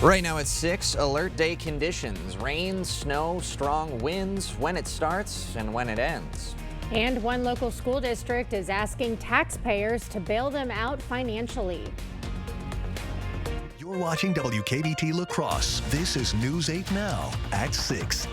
Right now it's 6, alert day conditions. Rain, snow, strong winds, when it starts and when it ends. And one local school district is asking taxpayers to bail them out financially. You're watching WKBT La Crosse. This is News 8 Now at 6.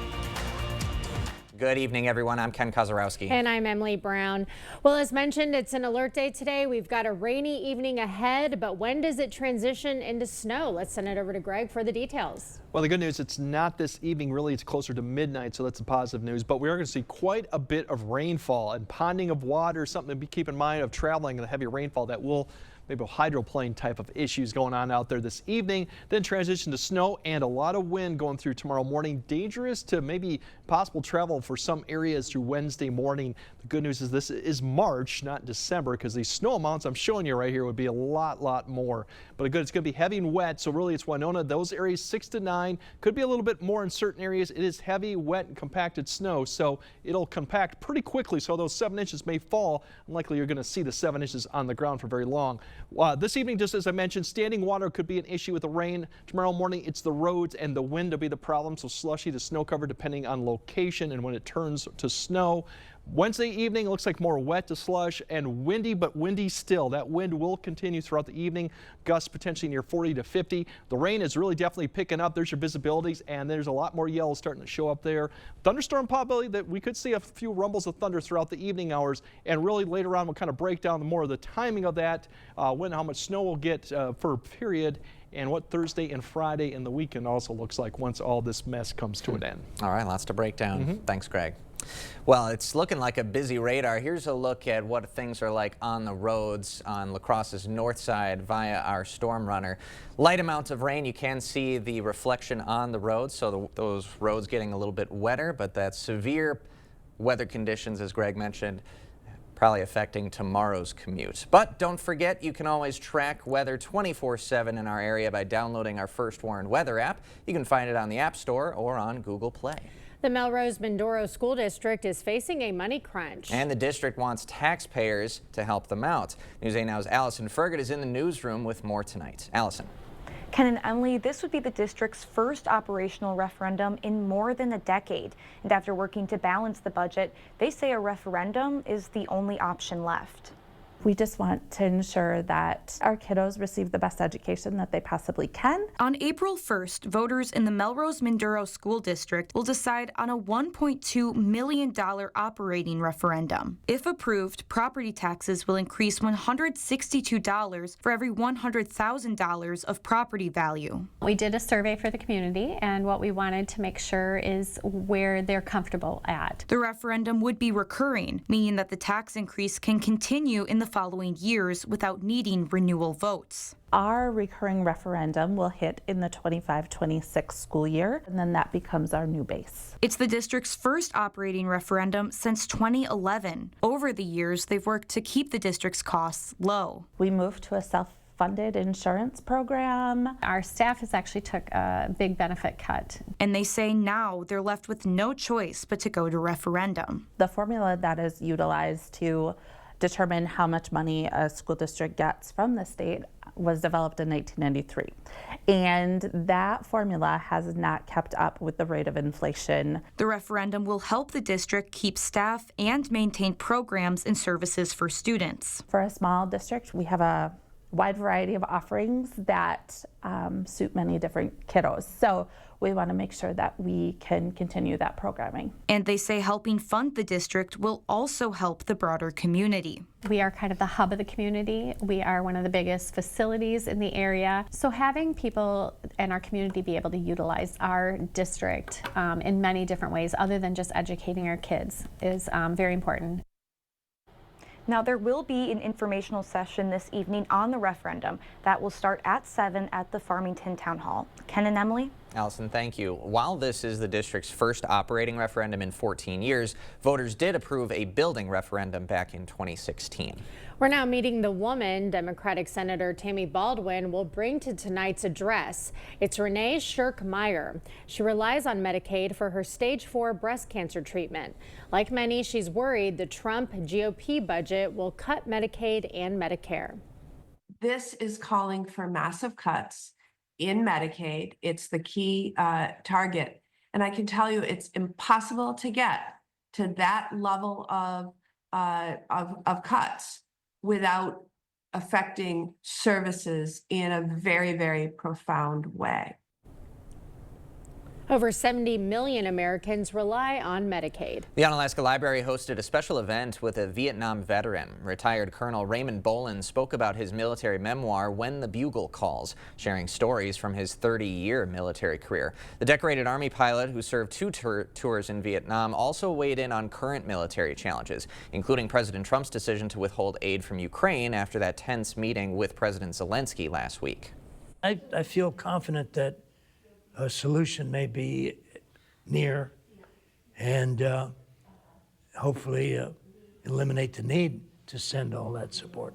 Good evening, everyone. I'm Ken Kozarowski. And I'm Emily Brown. Well, as mentioned, it's an alert day today. We've got a rainy evening ahead, but when does it transition into snow? Let's send it over to Greg for the details. Well, the good news, it's not this evening. Really, it's closer to midnight, so that's the positive news. But we are going to see quite a bit of rainfall and ponding of water, something to keep in mind of traveling in the heavy rainfall that will maybe hydroplane type of issues going on out there this evening. Then transition to snow and a lot of wind going through tomorrow morning. Dangerous to maybe possible travel for some areas through Wednesday morning. The good news is this is March, not December, because these snow amounts I'm showing you right here would be a lot more. But it's going to be heavy and wet, so really it's Winona. Those areas 6 to 9, could be a little bit more in certain areas. It is heavy, wet, and compacted snow, so it'll compact pretty quickly. So those 7 inches may fall. Unlikely you're going to see the 7 inches on the ground for very long. This evening, just as I mentioned, standing water could be an issue with the rain. Tomorrow morning, it's the roads and the wind to be the problem, so slushy to snow cover depending on location and when it turns to snow. Wednesday evening looks like more wet to slush and windy, but windy still. That wind will continue throughout the evening. Gusts potentially near 40 to 50. The rain is really definitely picking up. There's your visibilities, and there's a lot more yellow starting to show up there. Thunderstorm probability that we could see a few rumbles of thunder throughout the evening hours, and really later on we'll kind of break down more of the timing of that, when how much snow we'll get for a period, and what Thursday and Friday and the weekend also looks like once all this mess comes to an end. All right, lots to break down. Thanks, Greg. Well, it's looking like a busy radar. Here's a look at what things are like on the roads on La Crosse's north side via our storm runner. Light amounts of rain. You can see the reflection on the roads, so those roads getting a little bit wetter, but that severe weather conditions, as Greg mentioned, probably affecting tomorrow's commute. But don't forget, you can always track weather 24/7 in our area by downloading our First Warned Weather app. You can find it on the App Store or on Google Play. The Melrose-Mindoro School District is facing a money crunch. And the district wants taxpayers to help them out. News 8 Now's Allison Fergut is in the newsroom with more tonight. Allison. Ken and Emily, this would be the district's first operational referendum in more than a decade. And after working to balance the budget, they say a referendum is the only option left. We just want to ensure that our kiddos receive the best education that they possibly can. On April 1st, voters in the Melrose-Mindoro School District will decide on a $1.2 million operating referendum. If approved, property taxes will increase $162 for every $100,000 of property value. We did a survey for the community, and what we wanted to make sure is where they're comfortable at. The referendum would be recurring, meaning that the tax increase can continue in the following years without needing renewal votes. Our recurring referendum will hit in the 25-26 school year, and then that becomes our new base. It's the district's first operating referendum since 2011. Over the years, they've worked to keep the district's costs low. We moved to a self-funded insurance program. Our staff has actually took a big benefit cut. And they say now they're left with no choice but to go to referendum. The formula that is utilized to determine how much money a school district gets from the state was developed in 1993. And that formula has not kept up with the rate of inflation. The referendum will help the district keep staff and maintain programs and services for students. For a small district, we have a wide variety of offerings that suit many different kiddos. So we want to make sure that we can continue that programming. And they say helping fund the district will also help the broader community. We are kind of the hub of the community. We are one of the biggest facilities in the area. So having people in our community be able to utilize our district in many different ways other than just educating our kids is very important. Now, there will be an informational session this evening on the referendum that will start at 7 at the Farmington Town Hall. Ken and Emily? Allison, thank you. While this is the district's first operating referendum in 14 years, voters did approve a building referendum back in 2016. We're now meeting the woman Democratic Senator Tammy Baldwin will bring to tonight's address. It's Renee Shirk-Meyer. She relies on Medicaid for her stage 4 breast cancer treatment. Like many, she's worried the Trump GOP budget will cut Medicaid and Medicare. This is calling for massive cuts in Medicaid. It's the key target. And I can tell you it's impossible to get to that level of cuts without affecting services in a very, very profound way. Over 70 million Americans rely on Medicaid. The Onalaska Library hosted a special event with a Vietnam veteran. Retired Colonel Raymond Bolin spoke about his military memoir, When the Bugle Calls, sharing stories from his 30-year military career. The decorated Army pilot, who served 2 tours in Vietnam, also weighed in on current military challenges, including President Trump's decision to withhold aid from Ukraine after that tense meeting with President Zelensky last week. I feel confident that a solution may be near and hopefully eliminate the need to send all that support.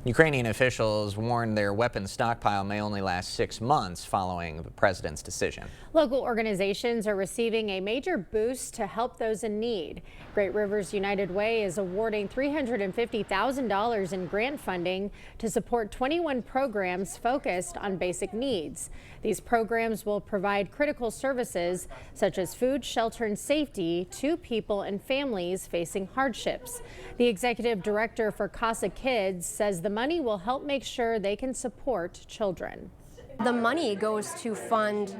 Ukrainian officials warned their weapons stockpile may only last 6 months following the president's decision. Local organizations are receiving a major boost to help those in need. Great Rivers United Way is awarding $350,000 in grant funding to support 21 programs focused on basic needs. These programs will provide critical services such as food, shelter, and safety to people and families facing hardships. The executive director for CASA Kids says the money will help make sure they can support children. The money goes to fund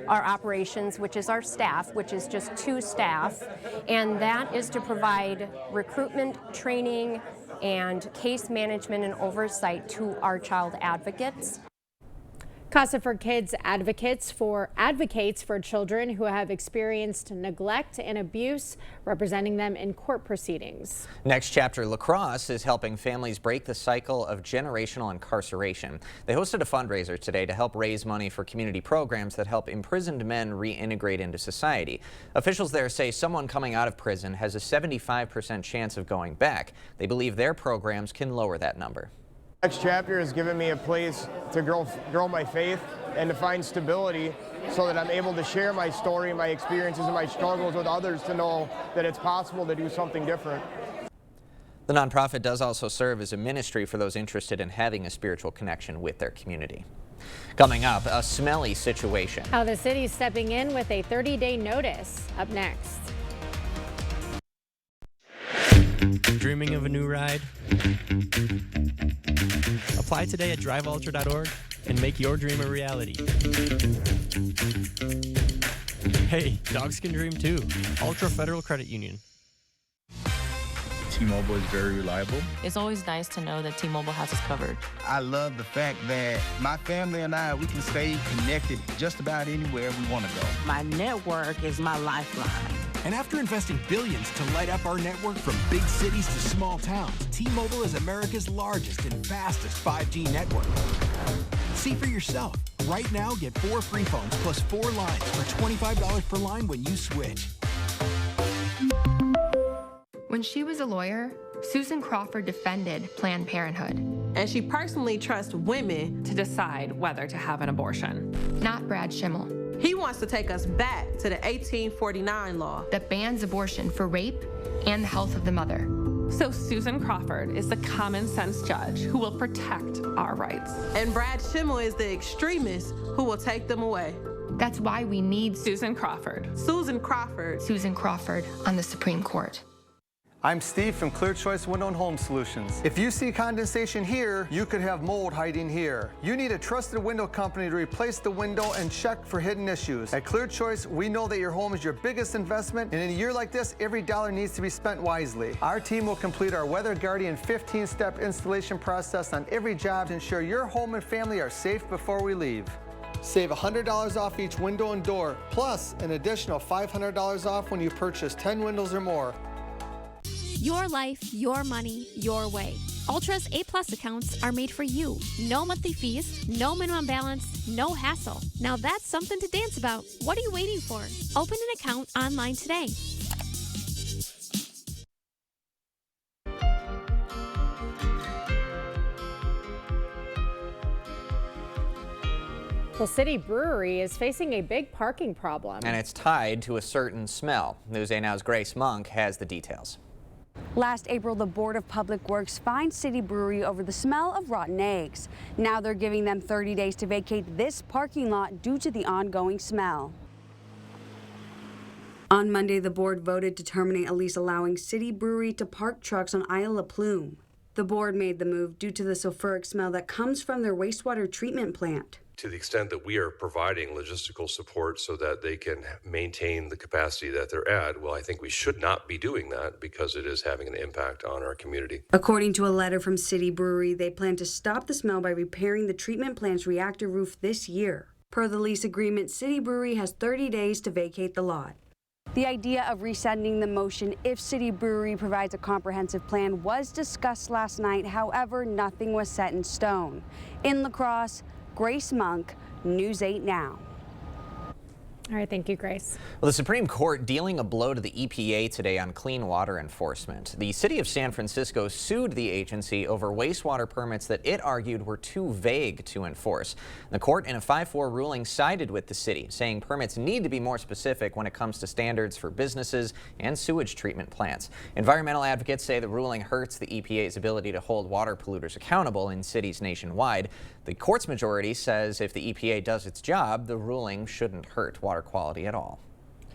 our operations, which is our staff, which is just 2 staff, and that is to provide recruitment, training, and case management and oversight to our child advocates. CASA for Kids advocates for children who have experienced neglect and abuse, representing them in court proceedings. Next Chapter La Crosse is helping families break the cycle of generational incarceration. They hosted a fundraiser today to help raise money for community programs that help imprisoned men reintegrate into society. Officials there say someone coming out of prison has a 75% chance of going back. They believe their programs can lower that number. Next Chapter has given me a place to grow my faith and to find stability so that I'm able to share my story, my experiences, and my struggles with others to know that it's possible to do something different. The nonprofit does also serve as a ministry for those interested in having a spiritual connection with their community. Coming up, a smelly situation. How the city's stepping in with a 30-day notice. Up next. Dreaming of a new ride? Apply today at driveultra.org and make your dream a reality. Hey, dogs can dream too. Ultra Federal Credit Union. T-Mobile is very reliable. It's always nice to know that T-Mobile has us covered. I love the fact that my family and I, we can stay connected just about anywhere we want to go. My network is my lifeline. And after investing billions to light up our network from big cities to small towns, T-Mobile is America's largest and fastest 5G network. See for yourself. Right now, get 4 free phones plus 4 lines for $25 per line when you switch. When she was a lawyer, Susan Crawford defended Planned Parenthood. And she personally trusts women to decide whether to have an abortion. Not Brad Schimmel. He wants to take us back to the 1849 law that bans abortion for rape and the health of the mother. So Susan Crawford is the common sense judge who will protect our rights. And Brad Schimmel is the extremist who will take them away. That's why we need Susan Crawford. Susan Crawford. Susan Crawford on the Supreme Court. I'm Steve from Clear Choice Window and Home Solutions. If you see condensation here, you could have mold hiding here. You need a trusted window company to replace the window and check for hidden issues. At Clear Choice, we know that your home is your biggest investment, and in a year like this, every dollar needs to be spent wisely. Our team will complete our Weather Guardian 15-step installation process on every job to ensure your home and family are safe before we leave. Save $100 off each window and door, plus an additional $500 off when you purchase 10 windows or more. Your life, your money, your way. Ultra's A+ accounts are made for you. No monthly fees, no minimum balance, no hassle. Now that's something to dance about. What are you waiting for? Open an account online today. Well, City Brewery is facing a big parking problem. And it's tied to a certain smell. News 8 Now's Grace Monk has the details. Last April, the Board of Public Works fined City Brewery over the smell of rotten eggs. Now they're giving them 30 days to vacate this parking lot due to the ongoing smell. On Monday, the board voted to terminate a lease allowing City Brewery to park trucks on Isle La Plume. The board made the move due to the sulfuric smell that comes from their wastewater treatment plant. To the extent that we are providing logistical support so that they can maintain the capacity that they're at, well, I think we should not be doing that because it is having an impact on our community. According to a letter from City Brewery, they plan to stop the smell by repairing the treatment plant's reactor roof this year. Per the lease agreement, City Brewery has 30 days to vacate the lot. The idea of resending the motion if City Brewery provides a comprehensive plan was discussed last night. However, nothing was set in stone. In La Crosse, Grace Monk, News 8 Now. All right, thank you, Grace. Well, the Supreme Court dealing a blow to the EPA today on clean water enforcement. The city of San Francisco sued the agency over wastewater permits that it argued were too vague to enforce. The court, in a 5-4 ruling, sided with the city, saying permits need to be more specific when it comes to standards for businesses and sewage treatment plants. Environmental advocates say the ruling hurts the EPA's ability to hold water polluters accountable in cities nationwide. The court's majority says if the EPA does its job, the ruling shouldn't hurt water quality at all.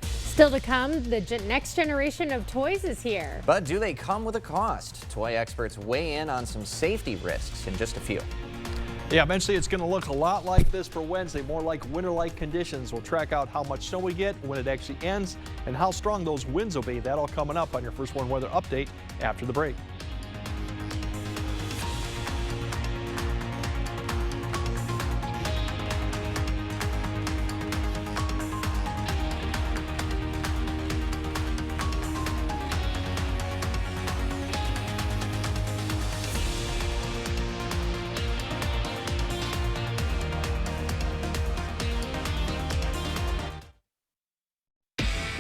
Still to come, the next generation of toys is here. But do they come with a cost? Toy experts weigh in on some safety risks in just a few. Yeah, eventually it's going to look a lot like this for Wednesday, more like winter-like conditions. We'll track out how much snow we get, when it actually ends, and how strong those winds will be. That all coming up on your First Warn Weather Update after the break.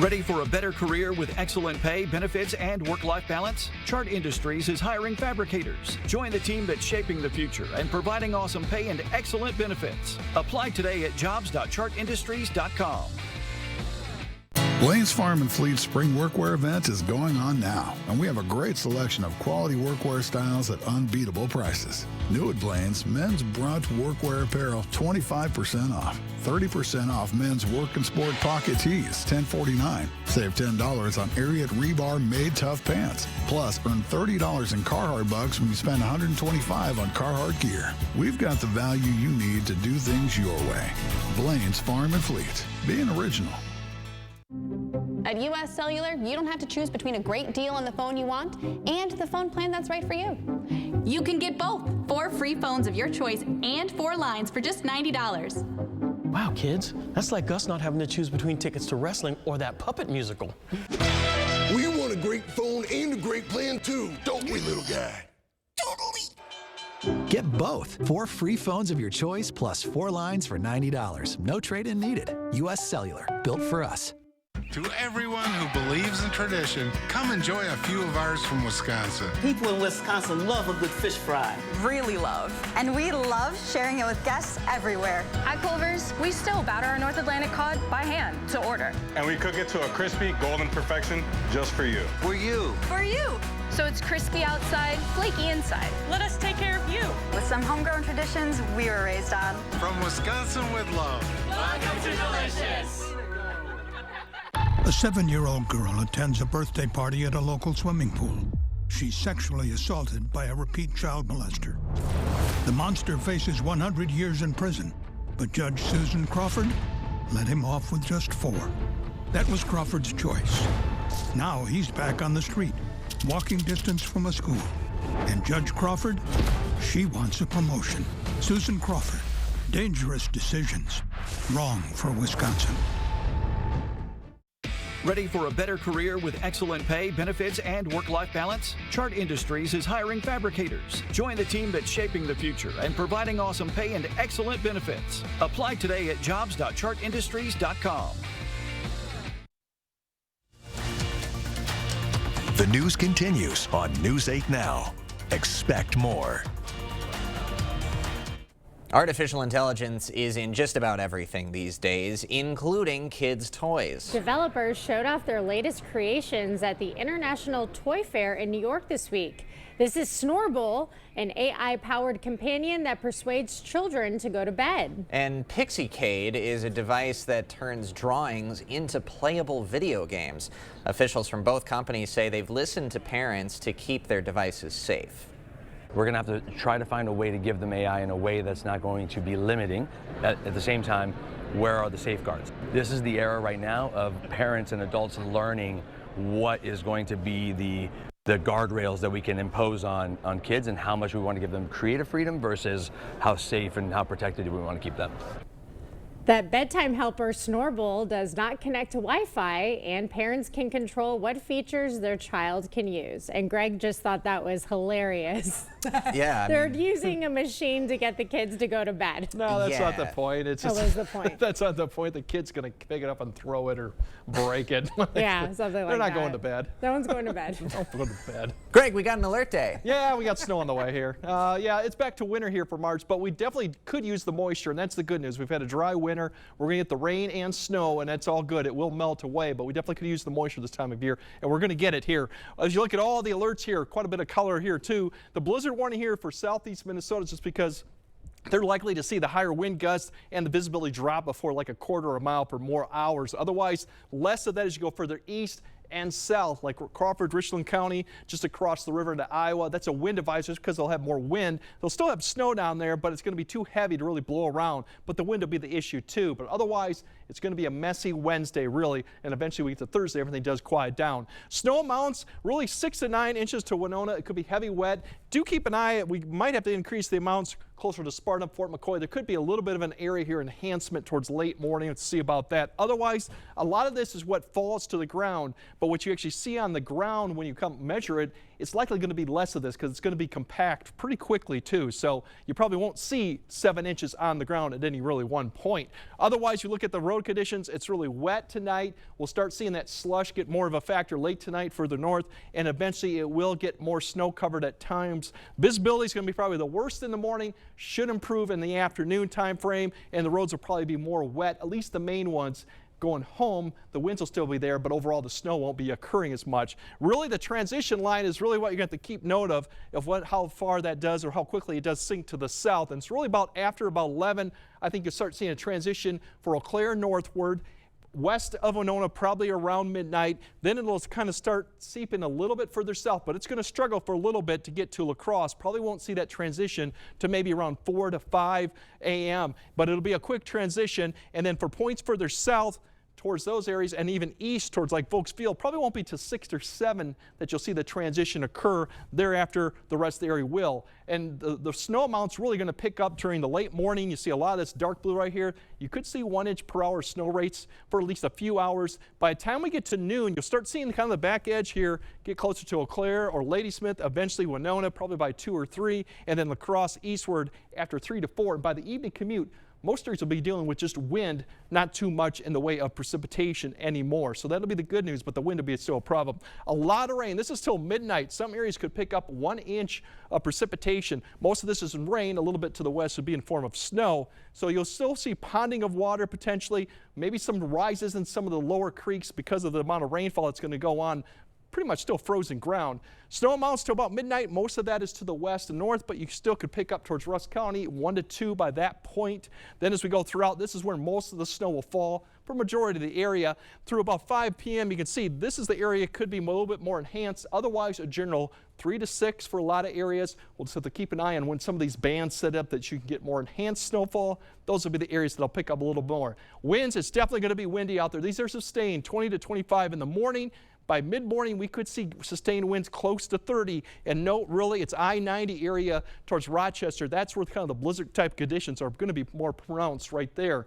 Ready for a better career with excellent pay, benefits, and work-life balance? Chart Industries is hiring fabricators. Join the team that's shaping the future and providing awesome pay and excellent benefits. Apply today at jobs.chartindustries.com. Blaine's Farm and Fleet Spring Workwear event is going on now, and we have a great selection of quality workwear styles at unbeatable prices. New at Blaine's, men's brunch workwear apparel 25% off. 30% off men's work and sport pocket tees, $10.49. Save $10 on Ariat Rebar Made Tough pants. Plus, earn $30 in Carhartt bucks when you spend $125 on Carhartt gear. We've got the value you need to do things your way. Blaine's Farm and Fleet. Being original. At US Cellular, you don't have to choose between a great deal on the phone you want and the phone plan that's right for you. You can get both. 4 free phones of your choice and 4 lines for just $90. Wow, kids, that's like us not having to choose between tickets to wrestling or that puppet musical. We want a great phone and a great plan too, don't we, little guy? Get both. 4 free phones of your choice plus 4 lines for $90. No trade-in needed. US Cellular, built for us. To everyone who believes in tradition, come enjoy a few of ours from Wisconsin. People in Wisconsin love a good fish fry. Really love. And we love sharing it with guests everywhere. At Culver's, we still batter our North Atlantic cod by hand to order. And we cook it to a crispy, golden perfection just for you. For you. For you. So it's crispy outside, flaky inside. Let us take care of you. With some homegrown traditions we were raised on. From Wisconsin with love. Welcome to Delicious. A 7-year-old girl attends a birthday party at a local swimming pool. She's sexually assaulted by a repeat child molester. The monster faces 100 years in prison, but Judge Susan Crawford let him off with just 4. That was Crawford's choice. Now he's back on the street, walking distance from a school. And Judge Crawford, she wants a promotion. Susan Crawford, dangerous decisions, wrong for Wisconsin. Ready for a better career with excellent pay, benefits, and work-life balance? Chart Industries is hiring fabricators. Join the team that's shaping the future and providing awesome pay and excellent benefits. Apply today at jobs.chartindustries.com. The news continues on News 8 Now. Expect more. Artificial intelligence is in just about everything these days, including kids' toys. Developers showed off their latest creations at the International Toy Fair in New York this week. This is Snorble, an AI-powered companion that persuades children to go to bed. And Pixiecade is a device that turns drawings into playable video games. Officials from both companies say they've listened to parents to keep their devices safe. We're going to have to try to find a way to give them AI in a way that's not going to be limiting. At the same time, where are the safeguards? This is the era right now of parents and adults learning what is going to be the guardrails that we can impose on kids and how much we want to give them creative freedom versus how safe and how protected do we want to keep them. That bedtime helper Snorble does not connect to Wi-Fi, and parents can control what features their child can use. And Greg just thought that was hilarious. Yeah, They're using a machine to get the kids to go to bed. No, that's not the point. It's just, that was the point. That's not the point. The kid's going to pick it up and throw it or break it. Yeah, something like that. They're not going to bed. No one's going to bed. Don't go to bed. Greg, we got an alert day. Yeah, we got snow on the way here. Yeah, it's back to winter here for March, but we definitely could use the moisture, and that's the good news. We've had a dry winter. We're going to get the rain and snow, and that's all good. It will melt away, but we definitely could use the moisture this time of year, and we're going to get it here. As you look at all the alerts here, quite a bit of color here too. The blizzard warning here for southeast Minnesota is just because they're likely to see the higher wind gusts and the visibility drop before like a quarter of a mile per more hours. Otherwise, less of that as you go further east and south, like Crawford, Richland County, just across the river into Iowa. That's a wind advisory because they'll have more wind. They'll still have snow down there, but it's going to be too heavy to really blow around. But the wind will be the issue too. But otherwise, it's going to be a messy Wednesday, really. And eventually we get to Thursday, everything does quiet down. Snow amounts, really 6 to 9 inches to Winona. It could be heavy wet. Do keep an eye. We might have to increase the amounts closer to Sparta, Fort McCoy. There could be a little bit of an area here enhancement towards late morning. Let's see about that. Otherwise, a lot of this is what falls to the ground, but what you actually see on the ground when you come measure it, it's likely going to be less of this because it's going to be compact pretty quickly too. So you probably won't see 7 inches on the ground at any really one point. Otherwise, you look at the road conditions, it's really wet tonight. We'll start seeing that slush get more of a factor late tonight further north, and eventually it will get more snow covered at times. Visibility is going to be probably the worst in the morning, should improve in the afternoon time frame, and the roads will probably be more wet, at least the main ones. Going home, the winds will still be there, but overall the snow won't be occurring as much. Really, the transition line is really what you're going to have to keep note of how far that does or how quickly it does sink to the south. And it's really after about 11, I think you'll start seeing a transition for Eau Claire northward. West of Winona, probably around midnight. Then it'll kind of start seeping a little bit further south, but it's going to struggle for a little bit to get to La Crosse. Probably won't see that transition to maybe around 4 to 5 a.m., but it'll be a quick transition. And then for points further south, towards those areas and even east towards like Volks Field, probably won't be to 6 or 7 that you'll see the transition occur. Thereafter, the rest of the area will. And the snow amount's really going to pick up during the late morning. You see a lot of this dark blue right here. You could see 1 inch per hour snow rates for at least a few hours. By the time we get to noon, you'll start seeing kind of the back edge here get closer to Eau Claire or Ladysmith, eventually Winona, probably by 2 or 3, and then La Crosse eastward after 3 to 4. And by the evening commute, most areas will be dealing with just wind, not too much in the way of precipitation anymore. So that'll be the good news, but the wind will be still a problem. A lot of rain. This is till midnight. Some areas could pick up 1 inch of precipitation. Most of this is in rain. A little bit to the west would be in form of snow. So you'll still see ponding of water potentially, maybe some rises in some of the lower creeks because of the amount of rainfall that's going to go on. Pretty much still frozen ground. Snow amounts to about midnight. Most of that is to the west and north, but you still could pick up towards Rusk County 1 to 2 by that point. Then as we go throughout, this is where most of the snow will fall for majority of the area. Through about 5 p.m. you can see this is the area could be a little bit more enhanced. Otherwise, a general 3 to 6 for a lot of areas. We'll just have to keep an eye on when some of these bands set up that you can get more enhanced snowfall. Those will be the areas that'll pick up a little more. Winds, it's definitely going to be windy out there. These are sustained 20 to 25 in the morning. By mid-morning, we could see sustained winds close to 30. And note, really, it's I-90 area towards Rochester. That's where kind of the blizzard-type conditions are going to be more pronounced right there.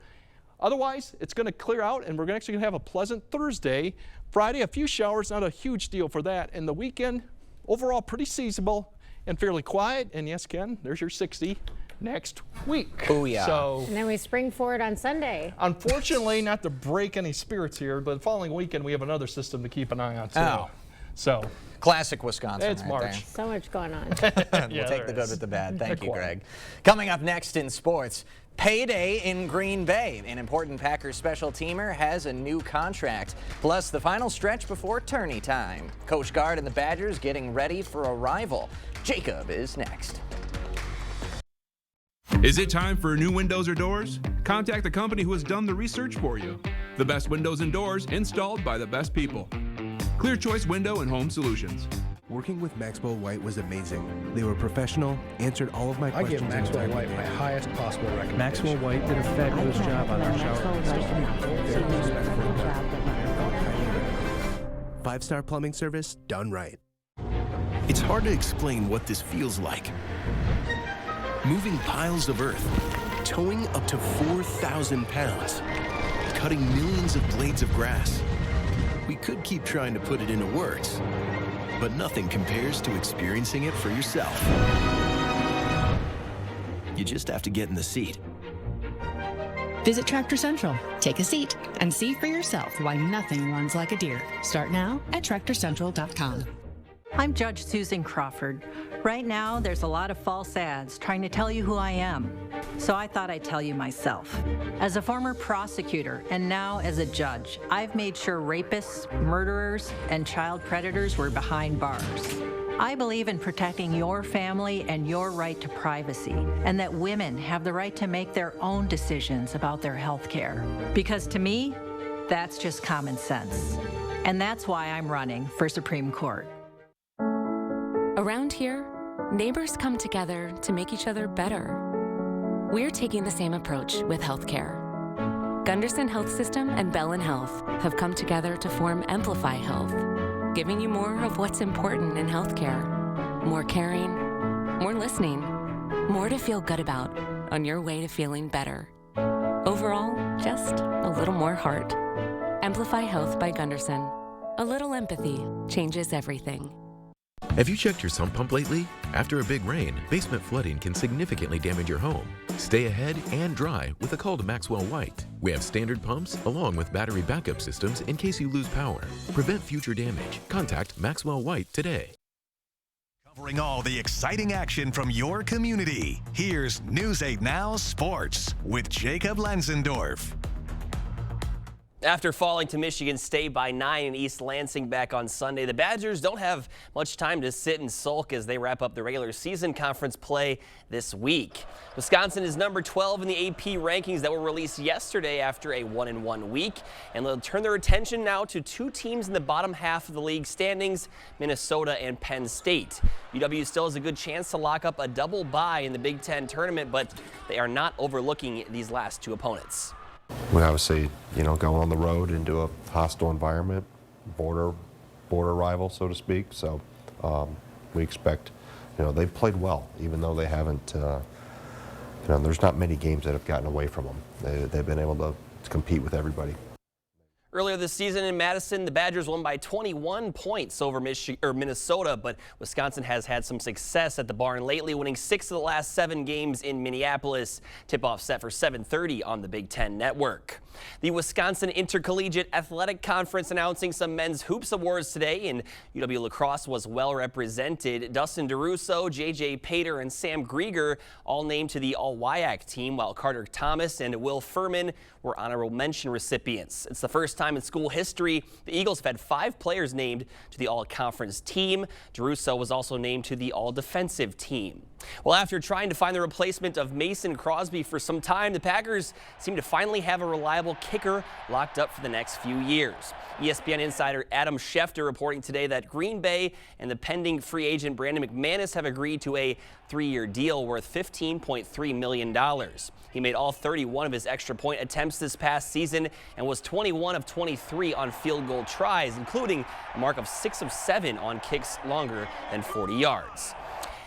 Otherwise, it's going to clear out, and we're actually going to have a pleasant Thursday. Friday, a few showers, not a huge deal for that. And the weekend, overall, pretty seasonable and fairly quiet. And yes, Ken, there's your 60 next week. Oh, yeah. So, and then we spring forward on Sunday. Unfortunately, not to break any spirits here, but the following weekend we have another system to keep an eye on too. Oh. So classic Wisconsin. It's right March. there. So much going on. We'll take the good with the bad. Thank you, Greg. Coming up next in sports, payday in Green Bay. An important Packers special teamer has a new contract. Plus, the final stretch before tourney time. Coach Gard and the Badgers getting ready for a rival. Jacob is next. Is it time for new windows or doors? Contact the company who has done the research for you. The best windows and doors installed by the best people. Clear Choice Window and Home Solutions. Working with Maxwell White was amazing. They were professional, answered all of my questions. I give Maxwell White my highest possible recommendation. Maxwell White did a fabulous job on our shower. 5-star plumbing service done right. It's hard to explain what this feels like. Moving piles of earth, towing up to 4,000 pounds, cutting millions of blades of grass. We could keep trying to put it into words, but nothing compares to experiencing it for yourself. You just have to get in the seat. Visit Tractor Central, take a seat, and see for yourself why nothing runs like a deer. Start now at TractorCentral.com. I'm Judge Susan Crawford. Right now, there's a lot of false ads trying to tell you who I am. So I thought I'd tell you myself. As a former prosecutor and now as a judge, I've made sure rapists, murderers, and child predators were behind bars. I believe in protecting your family and your right to privacy, and that women have the right to make their own decisions about their health care. Because to me, that's just common sense. And that's why I'm running for Supreme Court. Around here, neighbors come together to make each other better. We're taking the same approach with healthcare. Gunderson Health System and Bellin Health have come together to form Amplify Health, giving you more of what's important in healthcare. More caring, more listening, more to feel good about on your way to feeling better. Overall, just a little more heart. Amplify Health by Gunderson. A little empathy changes everything. Have you checked your sump pump lately? After a big rain, basement flooding can significantly damage your home. Stay ahead and dry with a call to Maxwell White. We have standard pumps along with battery backup systems in case you lose power. Prevent future damage. Contact Maxwell White today. Covering all the exciting action from your community. Here's News 8 Now Sports with Jacob Lenzendorf. After falling to Michigan State by 9 in East Lansing back on Sunday, the Badgers don't have much time to sit and sulk as they wrap up the regular season conference play this week. Wisconsin is number 12 in the AP rankings that were released yesterday after a 1-1 week, and they'll turn their attention now to two teams in the bottom half of the league standings, Minnesota and Penn State. UW still has a good chance to lock up a double bye in the Big Ten tournament, but they are not overlooking these last two opponents. We obviously, go on the road into a hostile environment, border rival, so to speak. So we expect, they've played well, even though they haven't, there's not many games that have gotten away from them. They've been able to compete with everybody. Earlier this season in Madison, the Badgers won by 21 points over Minnesota, but Wisconsin has had some success at the barn lately, winning 6 of the last 7 games in Minneapolis. Tip-off set for 7:30 on the Big Ten Network. The Wisconsin Intercollegiate Athletic Conference announcing some men's hoops awards today, and UW lacrosse was well represented. Dustin DeRusso, J.J. Pater, and Sam Grieger all named to the All-WIAC team, while Carter Thomas and Will Furman were honorable mention recipients. It's the first time in school history the Eagles have had 5 players named to the All-Conference team. DeRusso was also named to the All-Defensive team. Well, after trying to find the replacement of Mason Crosby for some time, the Packers seem to finally have a reliable kicker locked up for the next few years. ESPN insider Adam Schefter reporting today that Green Bay and the pending free agent Brandon McManus have agreed to a 3-year deal worth $15.3 million. He made all 31 of his extra point attempts this past season and was 21 of 23 on field goal tries, including a mark of 6 of 7 on kicks longer than 40 yards.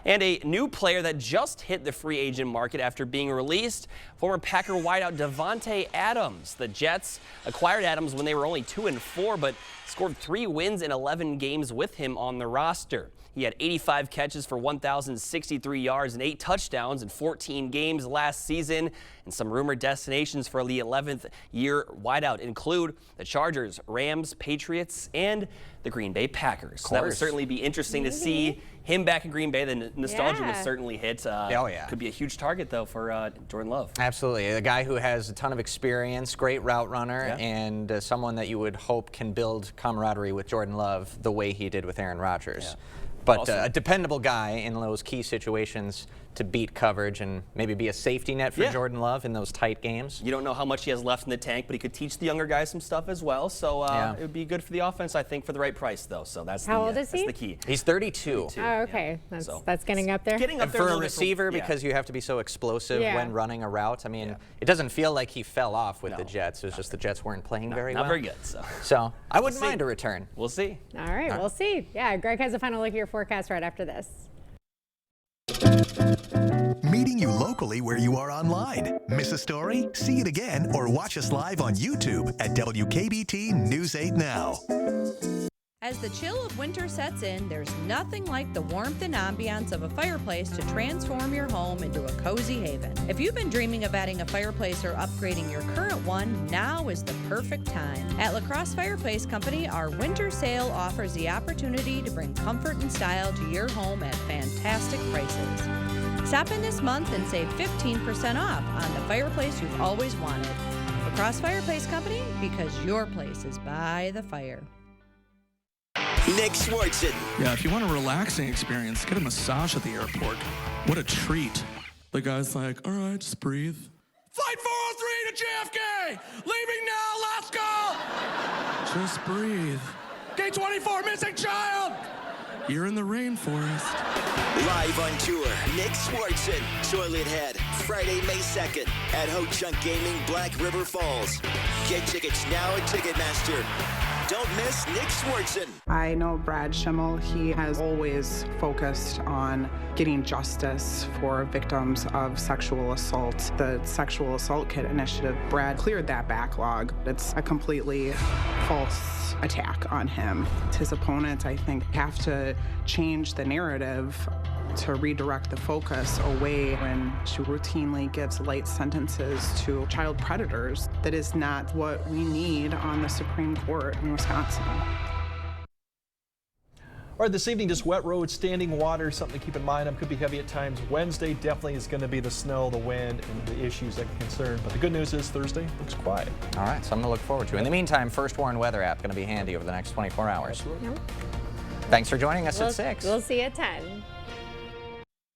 And a new player that just hit the free agent market after being released, former Packer wideout Davante Adams. The Jets acquired Adams when they were only 2-4, but scored 3 wins in 11 games with him on the roster. He had 85 catches for 1,063 yards and 8 touchdowns in 14 games last season. And some rumored destinations for the 11th year wideout include the Chargers, Rams, Patriots, and the Green Bay Packers. So that would certainly be interesting to see him back in Green Bay. The nostalgia would certainly hit. Oh, yeah. Could be a huge target, though, for Jordan Love. Absolutely. A guy who has a ton of experience, great route runner, and someone that you would hope can build camaraderie with Jordan Love the way he did with Aaron Rodgers. But a dependable guy in those key situations to beat coverage and maybe be a safety net for Jordan Love in those tight games. You don't know how much he has left in the tank, but he could teach the younger guys some stuff as well. So it would be good for the offense, I think, for the right price, though. So that's How old is he? That's the key. He's 32. Oh, okay. That's getting up there. Getting up there for a receiver, because you have to be so explosive when running a route. I mean, it doesn't feel like he fell off with the Jets. It was just the Jets weren't playing very well. Not very good. So I wouldn't mind a return. We'll see. All right, we'll see. Yeah, Greg has a final look at your forecast right after this. Meeting you locally where you are online. Miss a story? See it again or watch us live on YouTube at WKBT News 8 Now. As the chill of winter sets in, there's nothing like the warmth and ambiance of a fireplace to transform your home into a cozy haven. If you've been dreaming of adding a fireplace or upgrading your current one, now is the perfect time. At La Crosse Fireplace Company, our winter sale offers the opportunity to bring comfort and style to your home at fantastic prices. Stop in this month and save 15% off on the fireplace you've always wanted. La Crosse Fireplace Company, because your place is by the fire. Nick Swardson. Yeah, if you want a relaxing experience, get a massage at the airport. What a treat. The guy's like, all right, just breathe. Flight 403 to JFK! Leaving now, last call! Just breathe. Gate 24, missing child! You're in the rainforest. Live on tour, Nick Swardson, Toilet Head, Friday, May 2nd at Ho Chunk Gaming, Black River Falls. Get tickets now at Ticketmaster. Don't miss Nick Swardson. I know Brad Schimmel. He has always focused on getting justice for victims of sexual assault. The Sexual Assault Kit Initiative, Brad cleared that backlog. It's a completely false attack on him. His opponents, I think, have to change the narrative to redirect the focus away when she routinely gives light sentences to child predators. That is not what we need on the Supreme Court in Wisconsin. All right, this evening, just wet roads, standing water, something to keep in mind. Could be heavy at times. Wednesday definitely is going to be the snow, the wind, and the issues that can concern. But the good news is Thursday looks quiet. All right, something to look forward to. In the meantime, First Warn Weather app going to be handy over the next 24 hours. Absolutely. Thanks for joining us at 6. We'll see you at 10.